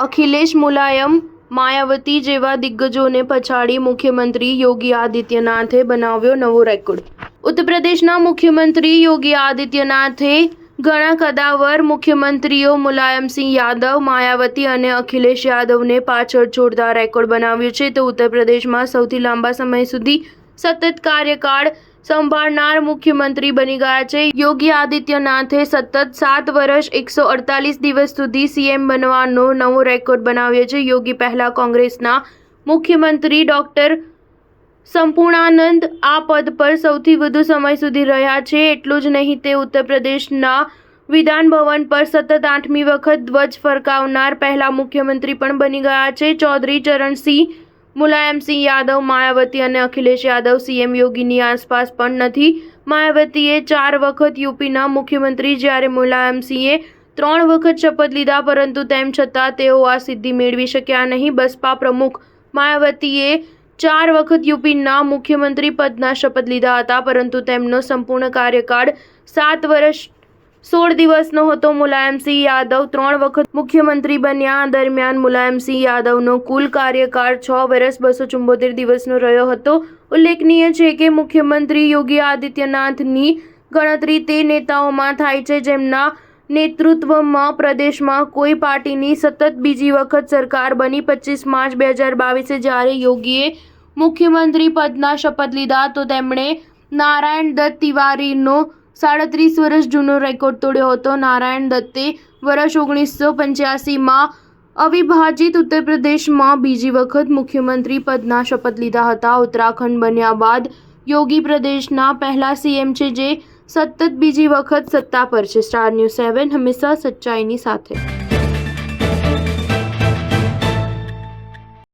અખિલેશ, મુલાયમ, માયાવતી જેવા દિગ્ગજોને પછાડી મુખ્યમંત્રી યોગી આદિત્યનાથે બનાવ્યો નવો રેકોર્ડ. ઉત્તર પ્રદેશના મુખ્યમંત્રી યોગી આદિત્યનાથે ઘણા કદાવર મુખ્યમંત્રીઓ મુલાયમસિંહ યાદવ, માયાવતી અને અખિલેશ યાદવને પાછળ છોડતા રેકોર્ડ બનાવ્યો છે. તો ઉત્તર પ્રદેશમાં સૌથી લાંબા સમય સુધી સતત કાર્યકાળ સંભાળનાર મુખ્યમંત્રી બની ગયા છે. યોગી આદિત્યનાથે સતત 7 વર્ષ 148 દિવસ સુધી સીએમ બનવાનો નવો રેકોર્ડ બનાવ્યો છે. યોગી પહેલા કોંગ્રેસના મુખ્યમંત્રી ડોક્ટર સંપૂર્ણાનંદ આ પદ પર સૌથી વધુ સમય સુધી રહ્યા છે. એટલું જ નહીં, તે ઉત્તર પ્રદેશના વિધાન ભવન પર સતત 8મી વખત ધ્વજ ફરકાવનાર પહેલા મુખ્યમંત્રી પણ બની ગયા છે. ચૌધરી ચરણસિંહ, મુલાયમસિંહ યાદવ, માયાવતી અને અખિલેશ યાદવ સીએમ યોગીની આસપાસ પણ નથી. માયાવતીએ 4 વખત યુપીના મુખ્યમંત્રી જ્યારે મુલાયમસિંહે 3 વખત શપથ લીધા, પરંતુ તેમ છતાં તેઓ આ સિદ્ધિ મેળવી શક્યા નહીં. બસપા પ્રમુખ માયાવતીએ 4 વખત યુપીના મુખ્યમંત્રી પદના શપથ લીધા હતા, પરંતુ તેમનો સંપૂર્ણ કાર્યકાળ 7 વર્ષ 16 દિવસનો હતો. મુલાયમસિંહ યાદવ 3 વખત મુખ્યમંત્રી બન્યા. દરમિયાન મુલાયમસિંહ યાદવનો કુલ કાર્યકાળ 6 વર્ષ 274 દિવસનો રહ્યો હતો. ઉલ્લેખનીય છે કે મુખ્યમંત્રી યોગી આદિત્યનાથની ગણતરી તે નેતાઓમાં થાય છે જેમના નેતૃત્વમાં પ્રદેશમાં કોઈ પાર્ટીની સતત બીજી વખત સરકાર બની. 25 માર્ચ 2022 જ્યારે યોગીએ મુખ્યમંત્રી પદના શપથ લીધા તો તેમણે નારાયણ દત્ત તિવારીનો 37 વર્ષ જૂનો રેકોર્ડ તોડ્યો હતો. નારાયણ દત્તે વર્ષ 1985માં અવિભાજિત ઉત્તર પ્રદેશમાં બીજી વખત મુખ્યમંત્રી પદના શપથ લીધા હતા. ઉત્તરાખંડ બન્યા બાદ યોગી પ્રદેશના પહેલા સીએમ છે જે સતત બીજી વખત સત્તા પર છે. સ્ટાર ન્યૂઝ 7 હંમેશા સચ્ચાઈની સાથે.